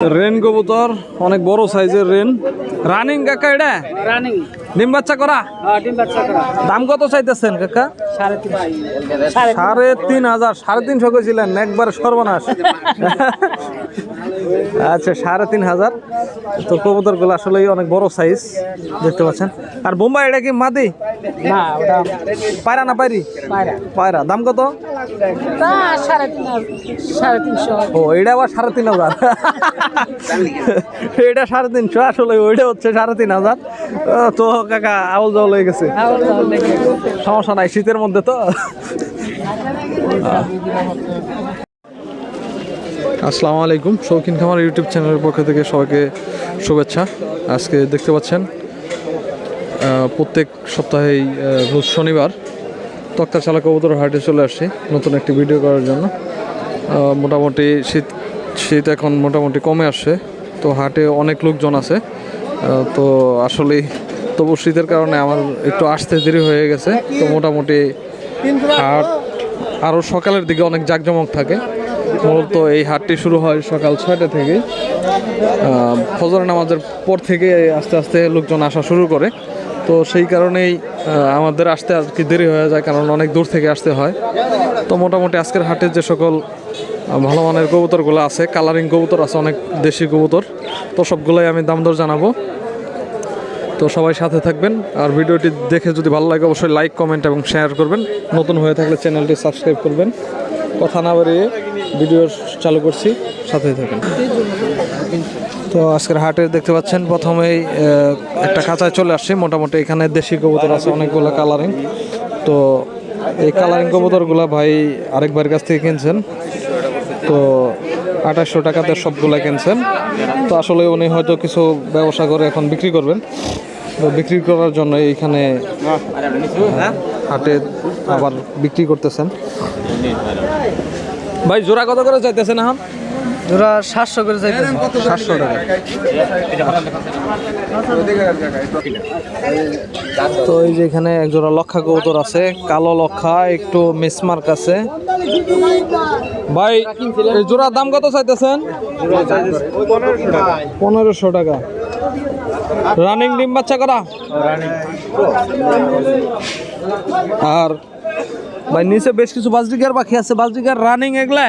Rain কবুতর অনেক বড় সাইজের রেন রানিং কাকা এটা রানিং ডিম বাচ্চা করা ডিম বাচ্চা করা দাম কত চাইতেছেন কাকা 3,500 3,500 কইছিলেন একবার সর্বনাশ আচ্ছা 3,500 তো কবুতর গুলো আসলে অনেক বড় সাইজ দেখতে পাচ্ছেন আর বোম্বাই এটা কি মাদি না ওটা পায়রা না পায়রি পায়রা পায়রা দাম কত তা 3,500 ও এটা আবার 3,500 এটা 3,500 আসলে ওইটা হচ্ছে 3,500 তো কাকা আউল জল হয়ে গেছে সমস্যা নাই শীতের মধ্যে তো আসসালামু আলাইকুম শৌখিন খামার ইউটিউব চ্যানেলের পক্ষ থেকে সবাইকে শুভেচ্ছা। আজকে দেখতে পাচ্ছেন প্রত্যেক সপ্তাহেই রোজ শনিবার তক্তার চালা কবুতর হাটে চলে আসছি নতুন একটি ভিডিও করার জন্য। মোটামুটি শীত এখন মোটামুটি কমে আসছে, তো হাটে অনেক লোকজন আছে। তো আসলেই তবু শীতের কারণে আমার একটু আসতে দেরি হয়ে গেছে। তো মোটামুটি হাট আরও সকালের দিকে অনেক জাঁকজমক থাকে। মূলত এই হাটটি শুরু হয় সকাল 6টা থেকেই, ফজর নামাজের পর থেকে আস্তে আস্তে লোকজন আসা শুরু করে। তো সেই কারণেই আমাদের আসতে আর কি দেরি হয়ে যায়, কারণ অনেক দূর থেকে আসতে হয়। তো মোটামুটি আজকের হাটে যে সকল ভালো মানের কবুতরগুলো আছে, কালারিং কবুতর আছে, অনেক দেশি কবুতর, তো সবগুলোই আমি দাম দর জানাবো। তো সবাই সাথে থাকবেন, আর ভিডিওটি দেখে যদি ভালো লাগে অবশ্যই লাইক কমেন্ট এবং শেয়ার করবেন। নতুন হয়ে থাকলে চ্যানেলটি সাবস্ক্রাইব করবেন। কথা না বাড়িয়ে ভিডিও চালু করছি, সাথেই থাকেন। তো আজকের হাটে দেখতে পাচ্ছেন প্রথমেই একটা খাঁচায় চলে আসছি। মোটামুটি এখানে দেশি কবুতর আছে অনেকগুলো কালারিং। তো এই কালারিং কবুতরগুলো ভাই আরেক ভাইয়ের কাছ থেকে কিনছেন, তো 2800 টাকাতে সবগুলো কিনছেন। তো আসলে উনি হয়তো কিছু ব্যবসা করে এখন বিক্রি করবেন, তো বিক্রি করার জন্য এইখানে হাটে আবার বিক্রি করতেছেন। ভাই জোড়া কত করে চাইতেছেন এখন? জোড়া 700 করে চাইতেছে। 700 টাকা। তো এই যে এখানে এক জোড়া লক্ষা কবুতর আছে, কালো লক্ষা, একটু মিসমার্ক আছে। ভাই এই জোড়ার দাম কত চাইতেছেন? 1500 টাকা। রানিং ডিম বাচ্চা করা? আর ভাই নিচে বেশ কিছু বাজরিকার পাখি আছে, বাজরিকার রানিং এগুলা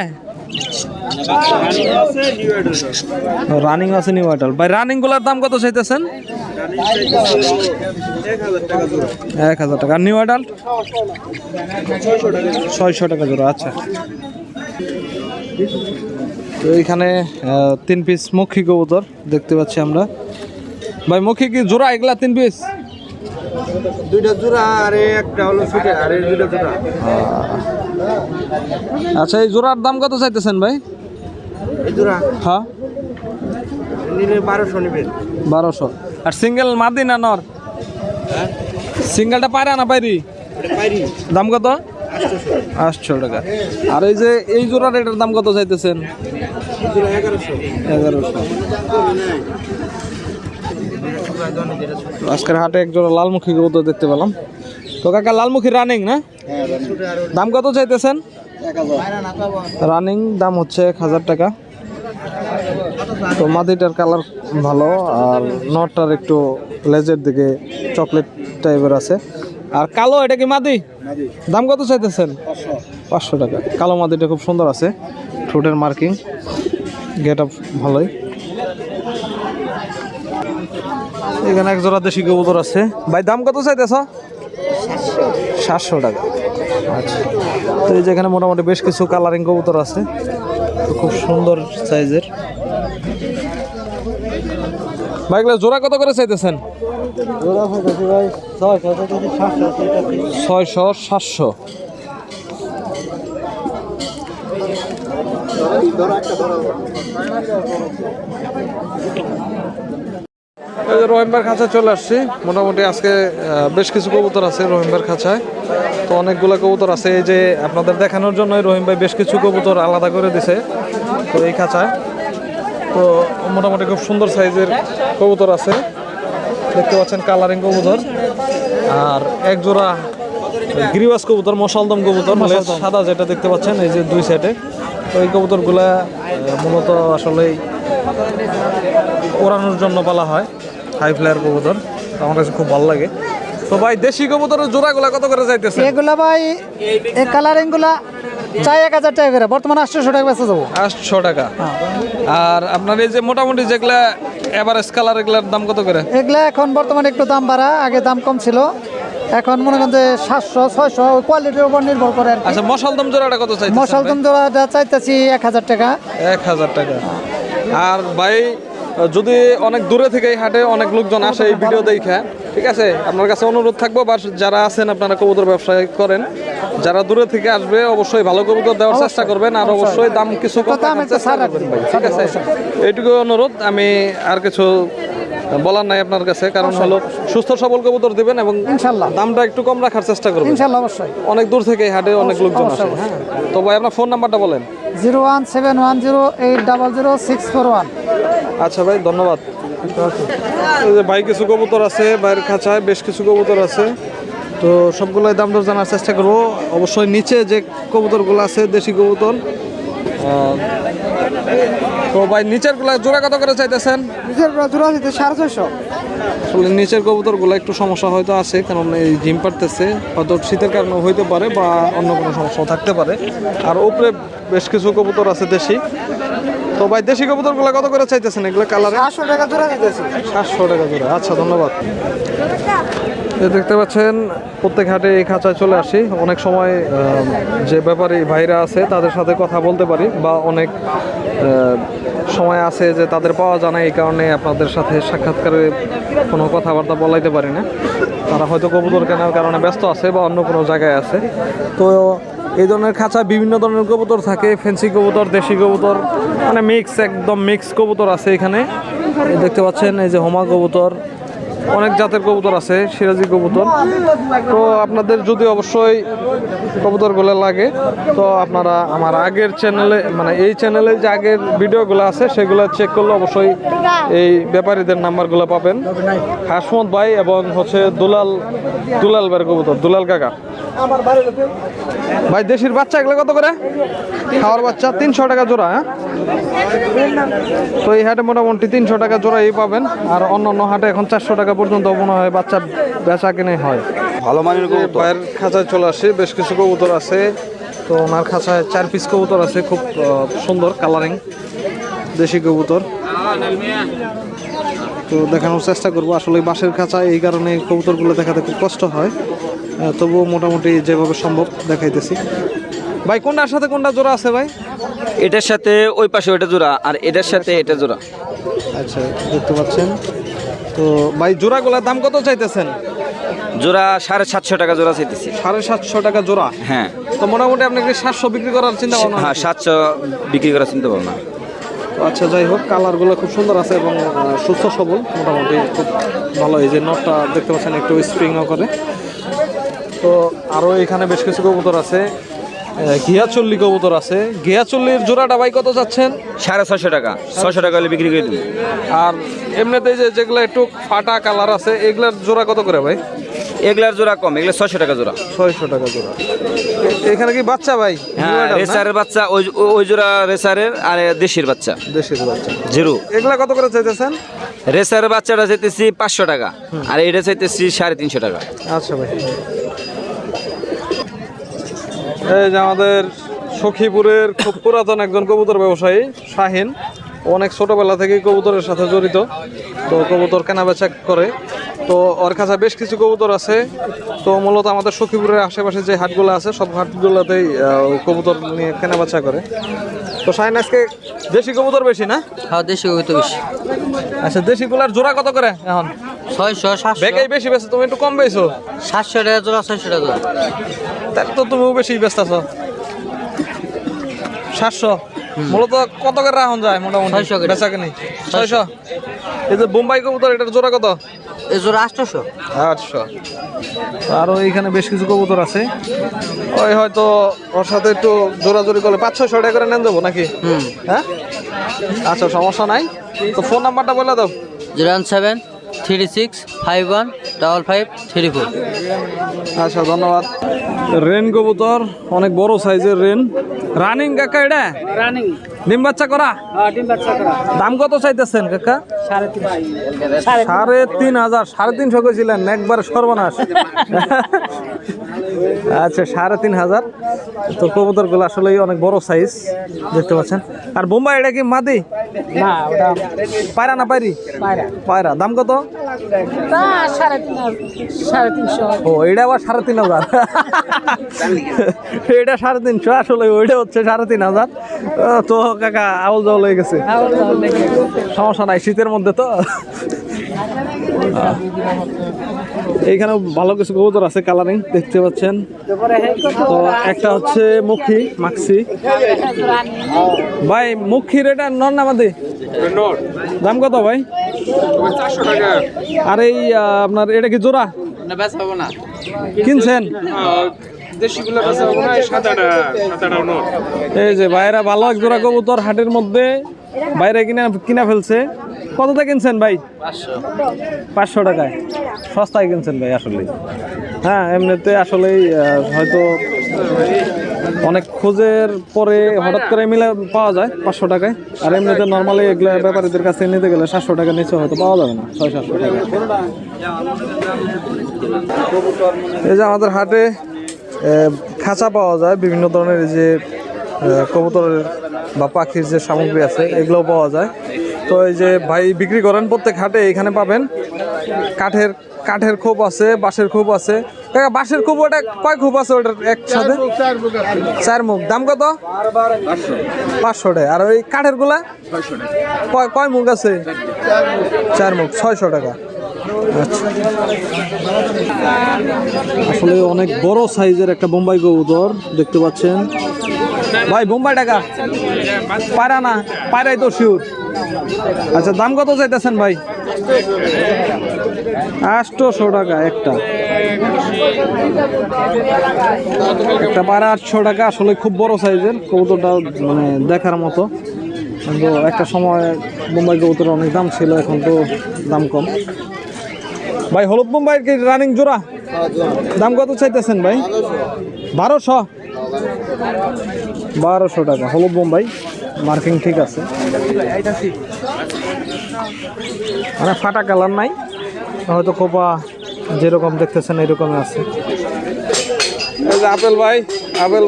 রানিং আছে নিউ আইডাল। ভাই রানিং গুলার দাম কত চাইতেছেন? 1,000 টাকা। নিউ আইডাল 600 টাকা জোড়া। আচ্ছা, তো এইখানে 3 পিস মক্ষী কবুতর দেখতে পাচ্ছি আমরা। ভাই মক্ষী কি জোড়া এগুলা 3 পিস? দুইটা জোড়া আর একটা হলো ছুটে আর এই দুইটা জোড়া। আচ্ছা, এই জোড়ার দাম কত চাইতেছেন ভাই? এই জোড়া হ্যাঁ নিলে 1200 নেবেন। 1200। আর সিঙ্গেল মাদি না নর? সিঙ্গেলটা পায়রা না পায়রি? এটা পাইরি। দাম কত? 800 টাকা। আর এই যে এই জোড়ার এটার দাম কত চাইতেছেন? এই জোড়া 1100। 1100। আজকের হাটে এক জোড়া লালমুখী কবুতর দেখতে পেলাম। তো কাকা লালমুখী রানিং না? দাম কত চাইতেছেন? 1000। রানিং দাম হচ্ছে 1000 টাকা। তো মাদিটার কালার ভালো, আর নটটার একটু লেজের দিকে চকলেট টাইপের আছে। আর কালো এটা কি মাদি? দাম কত চাইতেছেন? 500 টাকা। কালো মাদিটা খুব সুন্দর আছে, ঠোঁটের মার্কিং, গেট আপ ভালোই। এখানে এক জোড়া দেশি কবুতর আছে। ভাই দাম কত চাইতেছ? 700 টাকা। আচ্ছা, তো এই যে এখানে মোটামুটি বেশ কিছু কালারিং কবুতর আছে, খুব সুন্দর সাইজের। ভাই জোড়া কত করে চাইতেছেন? জোড়া চাইতেছি ভাই 600 700। রহিমবার খাঁচায় চলে আসছি। মোটামুটি আজকে বেশ কিছু কবুতর আছে রহিমবার খাঁচায়। তো অনেকগুলো কবুতর আছে, এই যে আপনাদের দেখানোর জন্য রহিম ভাই বেশ কিছু কবুতর আলাদা করে দিছে তো এই খাঁচায়। তো মোটামুটি খুব সুন্দর সাইজের কবুতর আছে, দেখতে পাচ্ছেন কালারিং কবুতর। আর এক জোড়া গিরিবাস কবুতর, মশালদম কবুতর, সাদা যেটা দেখতে পাচ্ছেন এই যে দুই সাইডে। তো এই কবুতরগুলা মূলত আসলে ওড়ানোর জন্য বলা হয়, হাই ফ্লায়ার কবুতর। তো আমার কাছে খুব ভালো লাগে। তো ভাই দেশি কবুতরের জোড়াগুলা কত করে যাইতেছে? এগুলা ভাই এই কালারিং গুলা চাই 1000 টাকা করে, বর্তমানে 800 টাকা বেচা যাবো। 800 টাকা। আর আপনার এই যে মোটামুটি যেগুলা এভারেজ কালার, এগুলার দাম কত করে? এগুলা এখন বর্তমানে একটু দাম বাড়া, আগে দাম কম ছিল, এখন মনে করেন যে 700 600 কোয়ালিটির উপর নির্ভর করে আর কি। আচ্ছা, মশালদম জোড়াটা কত চাইতেছেন? মশালদম জোড়াটা চাইতেছি 1000 টাকা। 1000 টাকা। আর ভাই যদি অনেক দূরে থেকে এই হাটে অনেক লোকজন আসে এই ভিডিও দেখে, ঠিক আছে, আপনার কাছে অনুরোধ থাকবো, বা যারা আছেন আপনারা কবুতর ব্যবসায় করেন, যারা দূরে থেকে আসবে অবশ্যই ভালো কবুতর দেওয়ার চেষ্টা করবেন, আর অবশ্যই দাম কিছু কম রাখার চেষ্টা করবেন ভাই, ঠিক আছে? এইটুকু অনুরোধ, আমি আর কিছু বলার নাই আপনার কাছে, কারণ হলো সুস্থ সবল কবুতর দিবেন এবং ইনশাআল্লাহ দামটা একটু কম রাখার চেষ্টা করবেন। ইনশাআল্লাহ অবশ্যই। অনেক দূর থেকে এই হাটে অনেক লোকজন আসে। হ্যাঁ, তো ভাই আপনার ফোন নাম্বারটা বলেন। 01710800641। আচ্ছা ভাই, ধন্যবাদ। এই যে ভাই কিছু কবুতর আছে বাইরের খাঁচায়, বেশ কিছু কবুতর আছে, তো সবগুলোই দাম দর জানার চেষ্টা করবো। অবশ্যই নিচে যে কবুতরগুলো আছে দেশি কবুতর, তো ভাই নিচের গুলা জোড়া কত করে চাইতেছেন? নিজের জোড়া দিতে 650। আসলে নিচের কবুতরগুলো একটু সমস্যা হয়তো আছে, কারণ এই ডিম পারতেছে, হয়তো শীতের কারণে হইতে পারে বা অন্য কোনো সমস্যা থাকতে পারে। আর উপরে বেশ কিছু কবুতর আছে দেশি। তো ভাই দেশি কবুতরগুলো কত করে চাইতেছেন এগুলো কালারে? 800 টাকা জোড়া দিতেছি। 700 টাকা জোড়া। আচ্ছা, ধন্যবাদ। এই দেখতে পাচ্ছেন প্রত্যেক হাটে এই খাঁচায় চলে আসি, অনেক সময় যে ব্যাপারী ভাইরা আছে তাদের সাথে কথা বলতে পারি, বা অনেক সময় আছে যে তাদের পাওয়া যায় না, এই কারণে আপনাদের সাথে সাক্ষাৎকারে কোনো কথাবার্তা বলাইতে পারি না। তারা হয়তো কবুতর কেনার কারণে ব্যস্ত আছে বা অন্য কোনো জায়গায় আছে। তো এই ধরনের খাঁচায় বিভিন্ন ধরনের কবুতর থাকে, ফেন্সি কবুতর, দেশি কবুতর, মানে মিক্স, একদম মিক্স কবুতর আছে এখানে। এই দেখতে পাচ্ছেন এই যে হোমা কবুতর, অনেক জাতের কবুতর আছে, সিরাজি কবুতর। তো আপনাদের যদি অবশ্যই কবুতরগুলো লাগে, তো আপনারা আমার আগের চ্যানেলে, মানে এই চ্যানেলে যে আগের ভিডিওগুলো আছে সেগুলো চেক করলে অবশ্যই এই ব্যাপারীদের নাম্বারগুলো পাবেন। হাসমত ভাই এবং হচ্ছে দুলাল ভাইয়ের কবুতর, দুলাল কাকা। ভাই দেশির বাচ্চা এগুলো কত করে? খাওয়ার বাচ্চা 300 টাকা জোড়া। হ্যাঁ, তো এই হাটে মোটামুটি 300 টাকা জোড়াই পাবেন, আর অন্য অন্য হাটে এখন 400 টাকা পর্যন্ত মনে হয় বাচ্চা বেচা কিনে হয়। ভালো মানের কবুতর। ভাইয়ের খাঁচায় চলে আসে, বেশ কিছু কবুতর আছে। তো ওনার খাঁচায় 4 পিস কবুতর আছে, খুব সুন্দর কালারিং দেশি কবুতর। তো দেখানোর চেষ্টা করবো। আসলে বাঁশের খাঁচা, এই কারণে কবুতরগুলো দেখাতে খুব কষ্ট হয়, তবুও মোটামুটি যেভাবে সম্ভব দেখাইতেছি। ভাই কোনটার সাথে কোনটা জোড়া আছে ভাই? এটার সাথে ওই পাশে ওইটা জোড়া, আর এটার সাথে এটা জোড়া। আচ্ছা, দেখতে পাচ্ছেন। তো ভাই জোড়াগুলোর দাম কত চাইতেছেন? জোড়া 750 টাকা জোড়া চাইতেছি। 750 টাকা জোড়া। হ্যাঁ, তো মোটামুটি আপনি কি 700 বিক্রি করার চিন্তা ভাবনা? হ্যাঁ 700 বিক্রি করার চিন্তা ভাবনা। আচ্ছা, যাই হোক, কালারগুলো খুব সুন্দর আছে এবং সুস্থ সবল, মোটামুটি খুব ভালো। এই যে নটটা দেখতে পাচ্ছেন একটু স্প্রিংও করে। তো আরও এখানে বেশ কিছু কবুতর আছে, ঘিয়াচল্লি কবুতর আছে। ঘিয়াচল্লির জোড়াটা ভাই কত চাচ্ছেন? 650 টাকা, 600 টাকা হলে বিক্রি করে দিন। আর এমনিতে যেগুলো একটু ফাটা কালার আছে, এগুলার জোড়া কত করে ভাই? এগুলার জোড়া কম, এগুলো 600 টাকা জোড়া। 600 টাকা জোড়া। এখানে কি বাচ্চা ভাই? হ্যাঁ, রেসারের বাচ্চা, ওই জোড়া রেসারের, আর দেশির বাচ্চা দেশের বাচ্চা জিরো। এগুলা কত করে চাইতেছেন? রেসারের বাচ্চাটা চাইতেছি 500 টাকা, আর এইটা চাইতেছি 350 টাকা। আচ্ছা ভাই। এই যে আমাদের সখীপুরের খুব পুরাতন একজন কবুতর ব্যবসায়ী শাহিন, অনেক ছোটবেলা থেকেই কবুতরের সাথে জড়িত, তো কবুতর কেনা বেচা করে। তো ওর কাছে বেশ কিছু কবুতর আছে। তো মূলত আমাদের সখীপুরের আশেপাশে যে হাটগুলো আছে সব হাটগুলোতেই কবুতর নিয়ে কেনা বেচা করে। তো শাহিন আজকে দেশি কবুতর বেশি না? হ্যাঁ, দেশি কবুতর বেশি। আচ্ছা, দেশিগুলার জোড়া কত করে এখন? 600 700। বেকাই বেশি বেচো, তুমি একটু কম বেচো। 700 টাকা জোড়া, 600 টাকা জোড়া। তাহলে তো তুমিও বেশি ব্যস্ত আছো। 700 মূলত কত করে রাখুন যায় মোটামুটি 600 করে। বেচা কিনি? 600। এই যে বোম্বাই কবুতর, এটার জোড়া কত? এই জোড়া 800। 800। আরও এইখানে বেশ কিছু কবুতর আছে, ওই হয়তো ওর সাথে একটু জোড়াজোড়ি করলে 500-600 টাকা করে নেন দেবো নাকি? হ্যাঁ, আচ্ছা, সমস্যা নাই। তো ফোন নাম্বারটা বলে দাও। 01736515534। আচ্ছা, ধন্যবাদ। রেন কবুতর, অনেক বড় সাইজের রেন। রানিং কাকা, এটা ডিম বাচ্চা করা? দাম কত চাইতেছেন কাকা? 3,500। 3,500 কইছিলেন, একবার সর্বনাশ। আচ্ছা 3,500। তো কবুতর গুলো আসলে অনেক বড় সাইজ দেখতে পাচ্ছেন। আর বোম্বাই এটা কি মাদি? না ওটা পায়রা না পায়রি? পায়রা। দাম কত? 350। ও এটা আবার 3,500। এটা 3,500, আসলে ওইটা হচ্ছে 3,500। তো কাকা আউল জল হয়ে গেছে, সমস্যা নাই, শীতের মধ্যে তো। এইখানে ভালো কিছু কবুতর আছে, কালারিং দেখতে পাচ্ছেন। তো একটা হচ্ছে মুখী মাক্সি। ভাই মুখীর এটা নর না মাদি? দাম কত ভাই? 400 টাকা। আর এই আপনার এটা কি জোড়া কিনছেন? দেশিগুলো বেচা হবে না, সাদাটা নর। এই যে ভাইরা ভালো এক জোড়া কবুতর হাটের মধ্যে বাইরে কিনা ফেলছে। কতটা কিনছেন ভাই? 500 টাকায়। সস্তায় কিনছেন ভাই আসলে। হ্যাঁ এমনিতে আসলেই হয়তো অনেক খোঁজের পরে হঠাৎ করে মিলে পাওয়া যায় 500 টাকায়। আর এমনিতে নর্মালি এগুলো ব্যাপারীদের কাছে নিতে গেলে 700 টাকার নিচে হয়তো পাওয়া যাবে না, 600-700 টাকা। এই যে আমাদের হাটে খাঁচা পাওয়া যায়, বিভিন্ন ধরনের যে কবুতরের বা পাখির যে সামগ্রী আছে এগুলোও পাওয়া যায়। তো এই যে ভাই বিক্রি করেন প্রত্যেক হাটে, এখানে পাবেন। কাঠের খোপ আছে, বাঁশের খোপ আছে। কাকা বাঁশের খোপ ওটা কয় খোপ আছে ওটার একসাথে? 4 মুখ। দাম কত? 500 টাকা। আর ওই কাঠের গুলা কয় মুখ আছে? 4 মুখ, 600 টাকা। আচ্ছা, আসলে অনেক বড় সাইজের একটা বোম্বাই কবুতর দেখতে পাচ্ছেন ভাই। বোম্বাই টাকা পায়রা না? পায়রাই তো শিওর। আচ্ছা দাম কত চাইতেছেন ভাই? 800 টাকা একটা। একটা পায়রা 800 টাকা। আসলে খুব বড় সাইজের কবুতরটা, মানে দেখার মতো। কিন্তু একটা সময় বোম্বাই কবুতরের অনেক দাম ছিল, এখন তো দাম কম। ভাই হলুদ বোম্বাইয়ের কি রানিং জোড়া? দাম কত চাইতেছেন ভাই? 1200 টাকা হলুদ বোম্বাই। মার্কিং ঠিক আছে, মানে ফাটা কালার নাই, হয়তো কোপা যেরকম দেখতেছেন এরকমই আছে। এই যে আপেল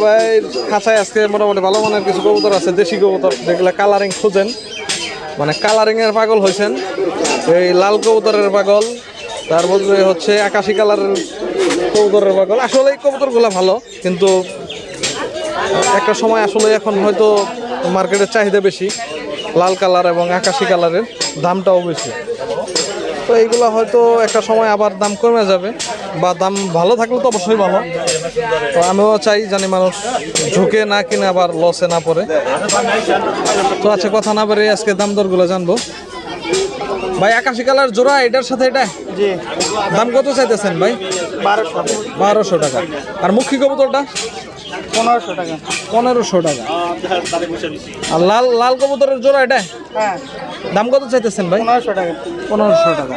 ভাই খাঁচায় আজকে মোটামুটি ভালো মানের কিছু কবুতর আছে, দেশি কবুতর যেগুলো কালারিং খুঁজেন, মানে কালারিংয়ের পাগল হয়েছেন। এই লাল কবুতরের পাগল, তারপরে হচ্ছে আকাশি কালারের কবুতরের পাগল। আসলে এই কবুতরগুলো ভালো, কিন্তু একটা সময় আসলে এখন হয়তো মার্কেটের চাহিদা বেশি লাল কালার এবং আকাশি কালারের, দামটাও বেশি। তো এইগুলো হয়তো একটা সময় আবার দাম কমে যাবে, বা দাম ভালো থাকলে তো অবশ্যই ভালো। তো আমিও চাই জানি মানুষ ঝুঁকে না কিনে আবার লসে না পড়ে। তো আচ্ছা কথা না বেরিয়ে আজকে দাম দরগুলো জানবো। ভাই আকাশি কালার জোড়া এটার সাথে এটা জি। দাম কত চাইতেছেন ভাই? 1200 টাকা। আর মুখী কবুতরটা 1500 টাকা। 1500 টাকা। আর লাল কবুতরের জোড়া এটা হ্যাঁ, দাম কত চাইতেছেন ভাই? 1500 টাকা। 1500 টাকা।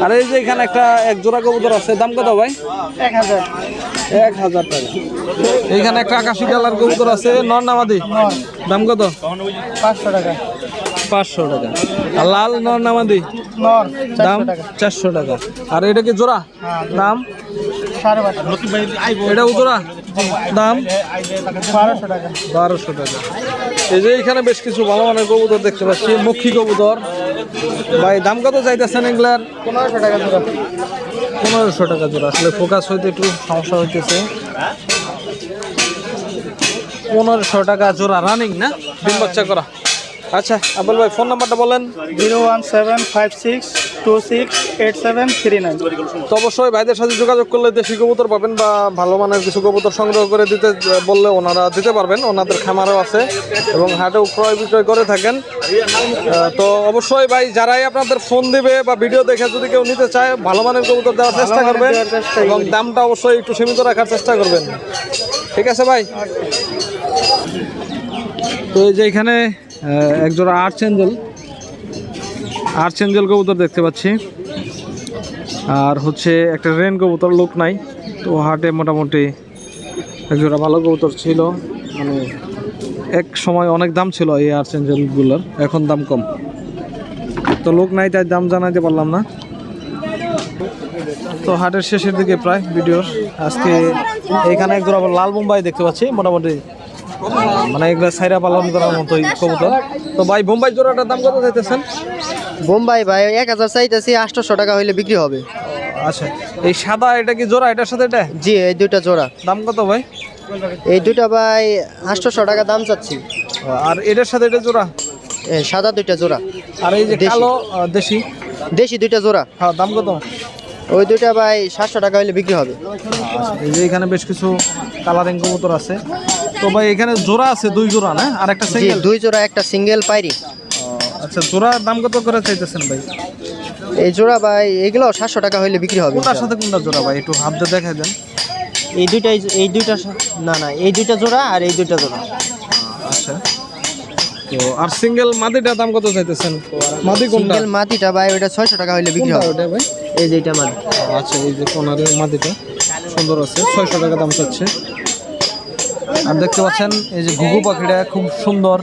আর এই যে এখানে এক জোড়া কবুতর আছে, দাম কত ভাই? 1000। 1000 টাকা। এইখানে একটা আকাশি কালার কবুতর আছে, নর না মাদি? দাম কত? 500 টাকা। 500 টাকা। আর লাল নর না মাদি? নর দাম 400 টাকা। আর এটা কি জোড়া? দাম 1250। এটাও জোড়া? দাম 1200 টাকা। 1200 টাকা। এই যে এখানে বেশ কিছু ভালো মানের কবুতর দেখতে পাচ্ছি, মুখী কবুতর। ভাই দাম কত চাইতেছেন এগুলার? 1500 টাকা জোড়া। 1500 টাকা জোড়া। আসলে ফোকাস হইতে একটু সমস্যা হইতেছে। 1500 টাকা জোড়া, রানিং না? ডিম বাচ্চা করা। আচ্ছা আবুল ভাই ফোন নাম্বারটা বলেন। 01756268739। তো অবশ্যই ভাইদের সাথে যোগাযোগ করলে দেশি কবুতর পাবেন, বা ভালো মানের কিছু কবুতর সংগ্রহ করে দিতে বললে ওনারা দিতে পারবেন। ওনাদের খামারও আছে এবং হাটেও ক্রয় বিক্রয় করে থাকেন। তো অবশ্যই ভাই যারাই আপনাদের ফোন দিবে বা ভিডিও দেখে যদি কেউ নিতে চায়, ভালো মানের কবুতর দেওয়ার চেষ্টা করবেন এবং দামটা অবশ্যই একটু সীমিত রাখার চেষ্টা করবেন। ঠিক আছে ভাই? তো এই যে এখানে একজোড়া আর্চেঞ্জেল কবুতর দেখতে পাচ্ছি, আর হচ্ছে একটা রেন কবুতর, লোক নাই। তো হাটে মোটামুটি একজোড়া ভালো কবুতর ছিল, মানে এক সময় অনেক দাম ছিল এই আর্চেঞ্জেলগুলোর, এখন দাম কম। তো লোক নাই তাই দাম জানাইতে পারলাম না। তো হাটের শেষের দিকে প্রায় ভিডিওর। আজকে এখানে এক জোড়া লাল বোম্বাই দেখতে পাচ্ছি, মোটামুটি মানে এগুলো সাইরা পালন করার মতোই কবুতর। তো ভাই বোম্বাই জোড়াটার দাম কত চাইতেছেন? বোম্বাই ভাই 1000 চাইতেছি, 800 টাকা হইলে বিক্রি হবে। আচ্ছা, এই সাদা এটা কি জোড়া এটার সাথে এটা? জি, এই দুইটা জোড়া। দাম কত ভাই? এই দুইটা ভাই 800 টাকা দাম চাচ্ছি। আর এটার সাথে এটা জোড়া? সাদা দুইটা জোড়া। আর এই যে দেশি। কালো দেশি? দেশি দুইটা জোড়া। হ্যাঁ, দাম কত? ওই দুইটা ভাই 700 টাকা হইলে বিক্রি হবে। আচ্ছা, এই যে এখানে বেশ কিছু কালারিং কবুতর আছে। তো ভাই এখানে জোড়া আছে 2 জোড়া না, আর একটা জি, সিঙ্গেল? 2 জোড়া, একটা সিঙ্গেল পাইরি। আচ্ছা, জোড়ার দাম কত করে চাইতেছেন ভাই? এই জোড়া ভাই এগুলো 700 টাকা হইলে বিক্রি হবে। কোনটার সাথে কোনটা জোড়া ভাই একটু হাত দিয়ে দেখাই দেন। এই দুইটা না না, এই দুইটা জোড়া আর এই দুইটা জোড়া। আচ্ছা, তো আর সিঙ্গেল মাদিটার দাম কত চাইতেছেন? মাদি কোনটা? সিঙ্গেল মাটিটা ভাই ওটা 600 টাকা হইলে বিক্রি কোনটা হবে। ওটা ভাই? এই যে এটা মাটি। আচ্ছা, এই যে কোনারের মাদিটা সুন্দর আছে, 600 টাকা দাম চাচ্ছে। আর দেখতে পাচ্ছেন এই যে ঘুঘু পাখিটা খুব সুন্দর,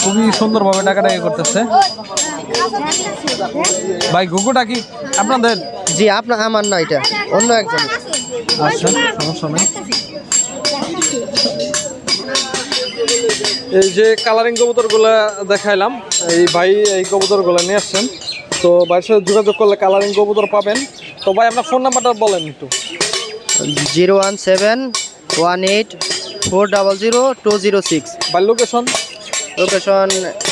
খুবই সুন্দরভাবে টাকাটাকি করতেছে। ভাই ঘুঘুটা কি আপনাদের? জি, আমার না, এটা অন্য একজন। আচ্ছা, সমস্যা নেই। এই যে কালারিং কবুতরগুলো দেখাইলাম, এই ভাই এই কবুতরগুলো নিয়ে আসছেন। তো ভাইয়ের সাথে যোগাযোগ করলে কালারিং কবুতর পাবেন। তো ভাই আপনার ফোন নাম্বারটা বলেন একটু। 01718400206। ভাই লোকেশন? লোকেশন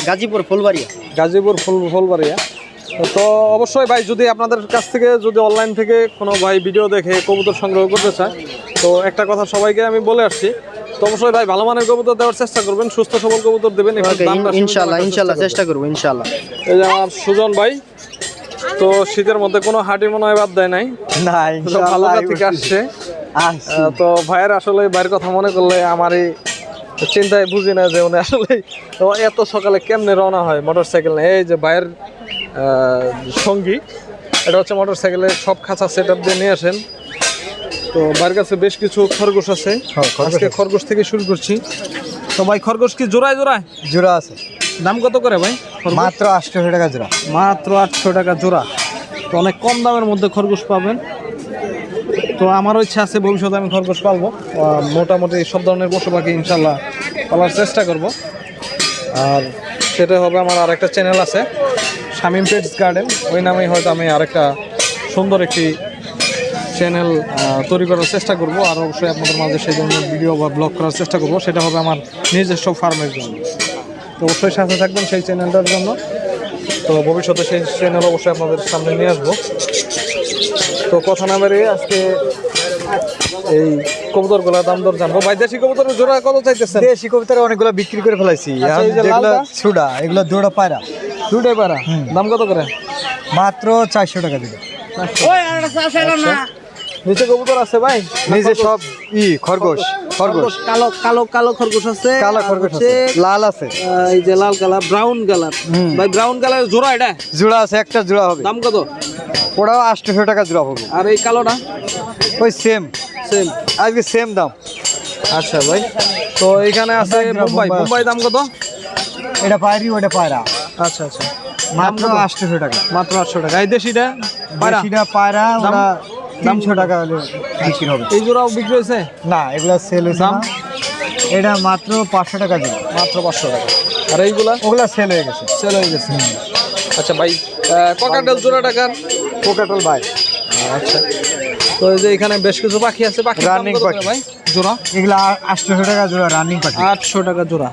গাজীপুর ফুলবাড়িয়া। গাজীপুর ফুলবাড়িয়া। তো অবশ্যই ভাই যদি আপনাদের কাছ থেকে যদি অনলাইন থেকে কোনো ভাই ভিডিও দেখে কবুতর সংগ্রহ করতে চায়, তো একটা কথা সবাইকে আমি বলে আসছি, তো অবশ্যই ভাই ভালো মানের কবুতর দেওয়ার চেষ্টা করবেন, সুস্থ সবল কবুতর দেবেন। ইনশাল্লাহ চেষ্টা করবো ইনশাল্লাহ। এই যে আমার সুজন ভাই, তো শীতের মধ্যে কোনো হাঁটি মনে হয় বাদ দেয় নাই, ভালোকা থেকে আসছে। তো ভাইয়ের আসলে ভাইয়ের কথা মনে করলে আমারই চিন্তায় বুঝি না যে উনি আসলে এত সকালে কেমনে রওনা হয় মোটর সাইকেল নিয়ে। এই যে ভাইয়ের সঙ্গী, এটা হচ্ছে মোটর সাইকেলের সব খাঁচা সেট আপ দিয়ে নিয়ে আসেন। তো ভাইয়ের কাছে বেশ কিছু খরগোশ আছে, আজকে খরগোশ থেকে শুরু করছি। তো ভাই খরগোশ কি জোড়ায় জোড়ায়? জোড়া আছে। দাম কত করে ভাই? মাত্র 800 টাকা জোড়া। মাত্র 800 টাকা জোড়া। তো অনেক কম দামের মধ্যে খরগোশ পাবেন। তো আমারও ইচ্ছা আছে ভবিষ্যতে আমি খরগোশ পালবো, মোটামুটি সব ধরনের পশু পাখি ইনশাল্লাহ পালার চেষ্টা করব। আর সেটা হবে আমার আরেকটা চ্যানেল আছে, শামীম পেটস গার্ডেন, ওই নামেই হয়তো আমি আরেকটা সুন্দর একটি চ্যানেল তৈরি করার চেষ্টা করব। আর অবশ্যই আপনাদের মাঝে সেই ধরনের ভিডিও বা ব্লগ করার চেষ্টা করব, সেটা হবে আমার নিজস্ব ফার্মের জন্য। তো অবশ্যই সাথে থাকবেন সেই চ্যানেলটার জন্য। তো ভবিষ্যতে সেই চ্যানেল অবশ্যই আপনাদের সামনে নিয়ে আসবো। তো কথা না বেরিয়ে আজকে এই কবুতরগুলো দাম দর জানবো। ভাই দেশি কবুতরের জোড়া কত চাইতেছেন? দেশি কবুতর অনেকগুলো বিক্রি করে ফেলাইছি। আচ্ছা, এই যে লালটা? ছুডা, এগুলো দুটো পায়রা। দুটাই পারা, দাম কত করে? মাত্র 400 টাকা দিবে। নিচে কবুতর আছে ভাই? নিজে সব খরগোশ। কালো কালো কালো খরগোশ আছে, কালো খরগোশ আছে, লাল আছে, এই যে লাল কালার, ব্রাউন কালার। ভাই ব্রাউন কালার জোড়া এটা? জোড়া আছে, একটা জোড়া হবে। দাম কত? ওরাও 800 টাকা জোড়া হবে। আর এই কালোটা? ওই সেম আজকে সেম দাম। আচ্ছা ভাই, তো এখানে আছে বোম্বাই। বোম্বাই দাম কত? এটা পায়রি, ওটা পায়রা। আচ্ছা আচ্ছা, মাত্র 800 টাকা। মাত্র 800 টাকা। এই দেশিটা দেশিটা পায়রা, দাম? ওরা 300 টাকা হলে বিক্রি হবে। এই জোড়াও বিক্রি হয়েছে? না, এগুলা সেল হয়েছে দাম? না। এটা মাত্র 500 টাকা জোড়া। মাত্র 500 টাকা। আর এইগুলা? ওগুলা সেল হয়ে গেছে। সেল হয়ে গেছে। আচ্ছা ভাই, ককাটেল জোড়া টাকার? কোকাটল ভাই। আচ্ছা, তো এই যে এখানে বেশ কিছু পাখি আছে, পাখি রানিং পাখি ভাই জোড়া? এগুলা 800 টাকা জোড়া রানিং পাখি। 800 টাকা জোড়া।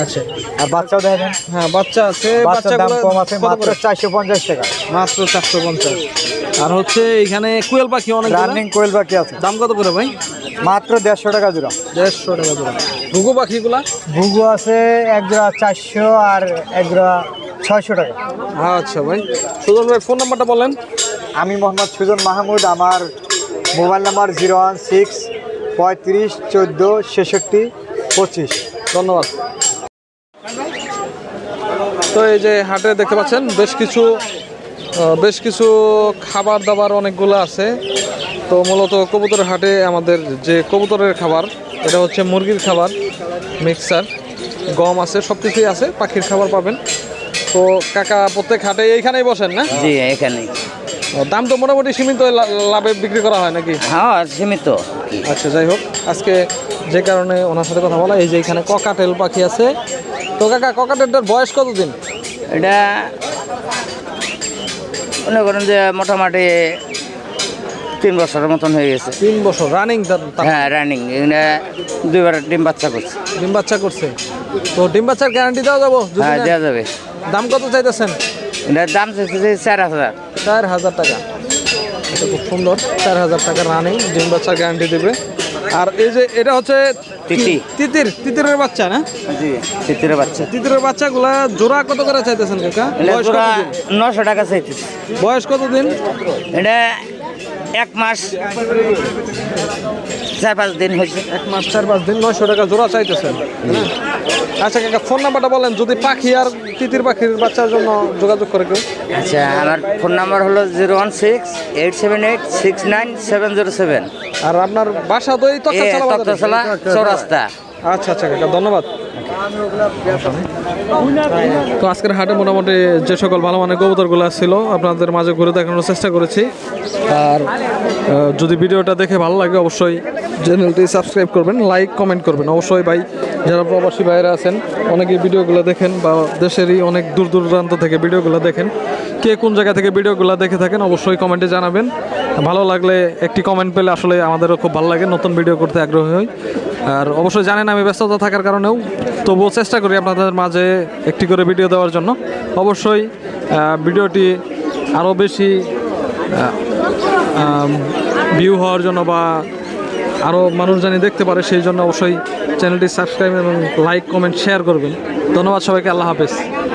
আচ্ছা, আর বাচ্চাও দেখেন। হ্যাঁ বাচ্চা আছে, বাচ্চার দাম বাচ্চাগুলো কম আছে, কত মাত্র করে? 450 টাকা। মাত্র 450। আর হচ্ছে এখানে কোয়েল পাখি অনেক রানিং কোয়েল পাখি আছে। দাম কত করে ভাই? মাত্র 150 টাকা জোড়া। 150 টাকা জোড়া। ঘুঘু পাখিগুলা? ঘুঘু আছে এক জোড়া 400 আর এক জোড়া 600 টাকা। আচ্ছা ভাই, সুজন ভাই ফোন নাম্বারটা বলেন। আমি মোহাম্মদ সুজন মাহমুদ, আমার মোবাইল নাম্বার 016 35 14 66 25। ধন্যবাদ। তো এই যে হাটে দেখতে পাচ্ছেন বেশ কিছু খাবার দাবার অনেকগুলো আছে। তো মূলত কবুতরের হাটে আমাদের যে কবুতরের খাবার এটা হচ্ছে মুরগির খাবার, মিক্সার, গম আছে, সব কিছুই আছে, পাখির খাবার পাবেন। তো কাকা প্রত্যেক হাটে এইখানেই বসেন না? জি এখানে। ও, দাম তো মোটামুটি সীমিত লাভে বিক্রি করা হয় নাকি? হ্যাঁ সীমিত। আচ্ছা, যাই হোক, আজকে যে কারণে ওনার সাথে কথা বলা, এই যে এখানে ককাটেল পাখি আছে। তো কাকা, ককাটেলটার বয়স কতদিন? এটা মনে করেন যে মোটামুটি 3 বছরের মতন হয়ে গেছে। 3 বছর রানিং? হ্যাঁ রানিং। এখানে 2বার ডিম বাচ্চা করছে। ডিম বাচ্চা করছে? তো ডিম বাচ্চার গ্যারান্টি দেওয়া যাবো? হ্যাঁ দেওয়া যাবে। দাম কত চাইতেছেন? এটার দাম চাইছে 4,000। 4,000 টাকা। এটা খুব সুন্দর, 4,000 টাকা রানিং, ডিম বাচ্চার গ্যারান্টি দেবে। আর এই যে এটা হচ্ছে তিতিরের বাচ্চা না? জি তিতিরের বাচ্চা। তিতিরের বাচ্চাগুলা জোড়া কত করে চাইতেছেন কাকা? বয়স জোড়া কতদিন? 900 টাকা চাইতেছে। বয়স কতদিন? এটা 1 মাস 4-5 দিন হয়েছে। 1 মাস 4-5 দিন, 900 টাকা জোড়া চাইতেছেন। হ্যাঁ। আচ্ছা কাকা, ফোন নাম্বারটা বলেন, যদি পাখি আর তিতির পাখির বাচ্চার জন্য যোগাযোগ করে কেউ। আচ্ছা আমার ফোন নাম্বার হলো 016-878-69707। আর আপনার বাসা তো এই তক্তাশালা চৌরাস্তা। আচ্ছা আচ্ছা কাকা, ধন্যবাদ। তো আজকের হাটে মোটামুটি যে সকল ভালো মানের কবুতরগুলো ছিল আপনাদের মাঝে ঘুরে দেখানোর চেষ্টা করেছি। আর যদি ভিডিওটা দেখে ভালো লাগে অবশ্যই চ্যানেলটি সাবস্ক্রাইব করবেন, লাইক কমেন্ট করবেন। অবশ্যই ভাই যারা প্রবাসী ভাইরা আছেন অনেকেই ভিডিওগুলো দেখেন, বা দেশেরই অনেক দূর দূরান্ত থেকে ভিডিওগুলো দেখেন। কে কোন জায়গা থেকে ভিডিওগুলো দেখে থাকেন অবশ্যই কমেন্টে জানাবেন। ভালো লাগলে একটি কমেন্ট পেলে আসলে আমাদেরও খুব ভালো লাগে, নতুন ভিডিও করতে আগ্রহী হই। আর অবশ্যই জানেন আমি ব্যস্ততা থাকার কারণেও তবুও চেষ্টা করি আপনাদের মাঝে একটি করে ভিডিও দেওয়ার জন্য। অবশ্যই ভিডিওটি আরও বেশি ভিউ হওয়ার জন্য বা আরও মানুষ জানি দেখতে পারে সেই জন্য অবশ্যই চ্যানেলটি সাবস্ক্রাইব এবং লাইক কমেন্ট শেয়ার করবেন। ধন্যবাদ সবাইকে, আল্লাহ হাফেজ।